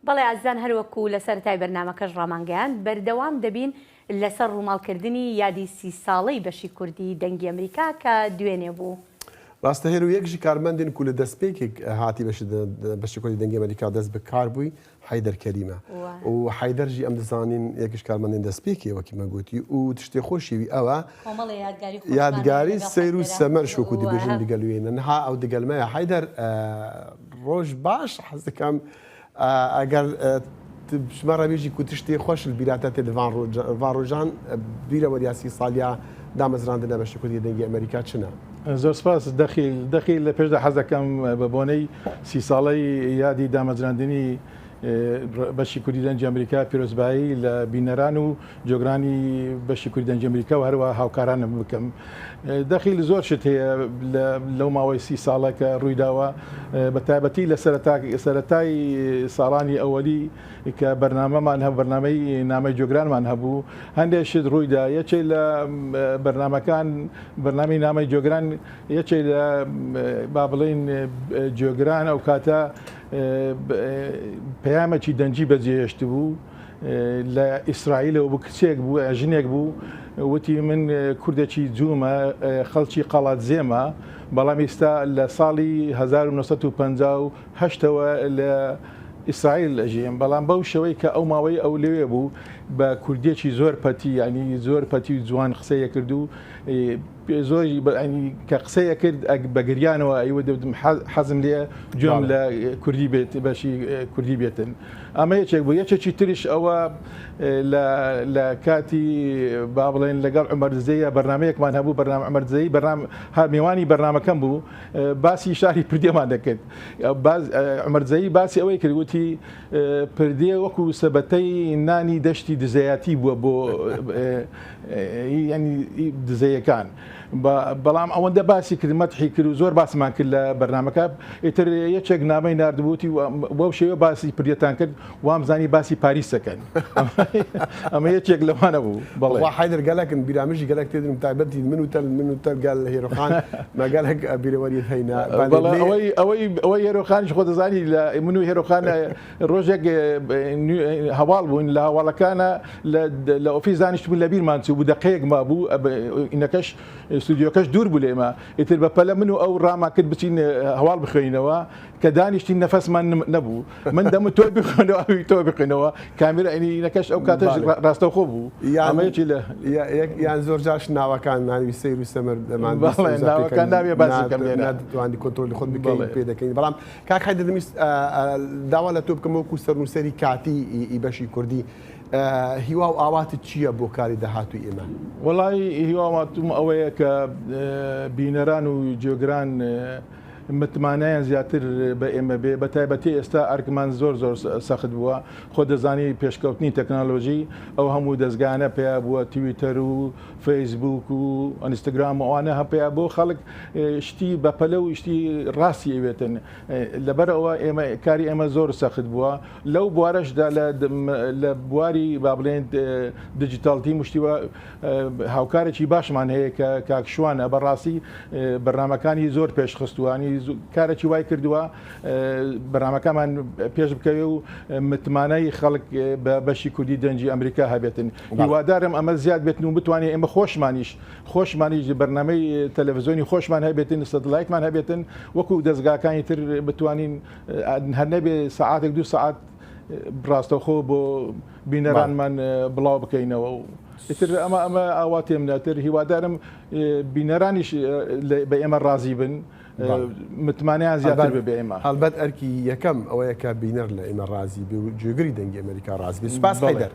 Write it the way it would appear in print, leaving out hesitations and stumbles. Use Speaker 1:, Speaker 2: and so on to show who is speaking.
Speaker 1: بەڵێ ئازان هەروەکو لە سەرەتای بەرنامەکەش ڕامانگەیان بەردەوام دەبین لەسەر ڕووماڵکردنی یادی 30 ساڵەی بەشی کوردی دەنگی ئەمریکا کە دوێنێ بوو.
Speaker 2: ڕاستە هێر و یەکژی کارمەندین کو لە دەستپێکێک هاتی بەشی کوردی دەنگی ئەمریکا دەست بە کار بووی حەیدەر کەریمە و حەیدەرژی ئەم دەزانین یەکیش کارمەندین دەستپێکی وەکی مەگوتی و تشتێ خۆشیوی ئەوە یادگاری سەیر و سەمەر شوکو دیبێژین دیگەلوێنە نها ئەو دیگەلمەیە حەیدەر ڕۆژ باش حەز دەکەم ئەگەر شمە ڕەبێژی کو تشتێ خۆش بیراتە تێ ڤان ڕۆژان بیرە وەریاسی ساڵیا دامەزراندنە بەشی کوردی دەنگی ئەمریکا چنە؟
Speaker 3: زۆر سپاس دەخی لە پێشدا حەز دەکەم بە بۆنەی 30 ساڵەی یادی دامەزراندنی بەشی کوردی دەنگی ئەمریکا پیرۆزبایی لە بینەران و جۆگرانی بەشی کوردی دەنگی ئەمریکا و هەروە هاوکارانم بکەم. دەخیل زۆر شت هەیە لەو ماوەی 30 ساڵە کە ڕوویداوە بە تایبەتی لە سەرەتای ساڵانی ئەوەلی کە بەرنامەمان هەبوو بەرنامەی نامەی جۆگرانمان هەبوو هەندێک شت ڕوویدا یەکێک لە بەرنامەکان بەرنامی نامەی جۆگران یەکێک لە با بڵێن جۆگران ئەو کاتە پەیامێکی دەنجی بەجێهێشت بوو لە ئیسرائیلەوە بوو کچێک بوو ژنێک بوو وتی من کوردێکی جوومە خەڵکی قەڵات زێمە بەڵام ئێستا لە ساڵی 1950ەوە لە ئیسرائیل ئەژیم بەڵام بەو شەوەی کە ئەو ماوەی ئەو لەوێ بوو بە کوردێکی زۆر پەتی ینی زۆر پەتی جوان قسەیە کرد و زۆری کە قسەیە کرد بە گریانەوە ئەیوە دەوتم حەزم لێ گوێم لە کوردی بێت بەشی کوردی بێتن ئەمە یەکێک بوو یەکێکی تریش ئەوە لە کاتی با بڵێن لەگەڵ عومەرزەیە بەرنمەیەکمان هەبوو بەرنامە عومەرزەیی میوانی بەرنامەکەم بوو باسی شاری پردێمان دەکرد عومەرزەیی باسی ئەوەی کردوتی پردێ وەکو سەبەتەی نانی دەشتی دزەیەتی بووە بۆ ینی دزەیەکان بەڵام ئەوەندە باسی کرد مەتحی کرد و زۆر باسمان کرد لە بەرنامەکە ئیتر یەکێک نامەی نردبووتی بۆ شێوە باسی پردێتان کرد وامزانی باسی پاریسەکەن ئەمە یەکێک لەوانە بوو
Speaker 2: بەڵێ حەیدەر گەلەکن بیرامژی گەلک تێدرم تایبەتی من و تەل گەل لە هێرۆخان مەگەلێک بیرەوەریت هەینا
Speaker 3: ئەوەی هێرۆخانیش خۆ دەزانی لە من و هێرۆخان ڕۆژێک هەواڵ بوون لە هەواڵەکانە لە ئۆفیس دانیشتبوون لە بیرمان چوو بوو دقەیەک ما بوو ئینەکەش استودیۆکەش دوور بوو لێمە ئیتر بەپەلە من و ئەو ڕاما کرد بچین هەواڵ بخوێنەوە کە دانیشتی نەفەسمان نەبوو من دەم تۆ بخوێنەوە ئەوی تۆ بخوێنەوە کامێرە ئەینەکەش ئەو کاتەش ڕاستەوخۆ بوو ئەمەیەکی لە
Speaker 2: یان زۆر جاش ناوەکان ناوی سەیر و سەمەر
Speaker 3: ناوەکان ناوێ باسەکەم
Speaker 2: توانی کۆنتڕۆلی خۆت بکەین پێ دەکەین بەڵام کاک حەیدەر دەویست داوا لە تۆ بکەم وەکو سەرنووسەری کاتی بەشی کوردی هیوا و ئاواتت چییە بۆ کاری داهاتووی ئێمە؟
Speaker 3: وەڵی هیواماتوم ئەوەیە کە بینەران و جێگران متمانیان زیاتر بە ئێمە بێ بە تایبەتی ئێستا ئەرکمان زۆر سەخت بووە خۆ دەزانی پێشکەوتنی تەکنۆلۆژی ئەو هەموو دەستگانە پێیا بووە تویتەر و فەیسبوک و ئەنستاگرام ئەوانە هەپەیە بۆ خەڵک شتی بەپەلە و شتی ڕاستی ئەوێتن لەبەر ئەوە ئێمە کاری ئێمە زۆر سەخت بووە لەو بوارەشدا لە بواری با بڵێن دیجیتالتی مشتیوە هاوکارێکی باشمان هەیە کە کاکشوانە بەڕاستی بەرنامەکانی زۆر پێشخستوانی کارێکی وای کردووە بەرنامەکەمان پێش بکەوێ و متمانەی خەڵک بە بەشی کوردی دەنجی ئەمریکا هەبێتن هیوادارم ئەمە زیاد بێتن و بتوانێت ئێمە خۆشمانیش بەرنامەی تەلەڤیزیۆنی خۆشمان هەبێتن سەتەلایتمان هەبێتن وەکو دەستگاکانی تر بتوانین هەر نەبێ سەعاتێک 2 سەعات ڕاستەوخۆ بۆ بینەرانمان بڵاو بکەینەوە و ئیتر ئەمە ئاواتێم ناتر هیوادارم بینەرانیش بە ئێمە ڕازی بن متمانیان زیاتر بێ ئێمە
Speaker 2: هەڵبەت ئەرکی یەکەم ئەوەیە کە بینەر لە ئێمە ڕازی بێ و جێگری دەنگی ئەمریکا ڕازی بێ سوپاس حەیدەر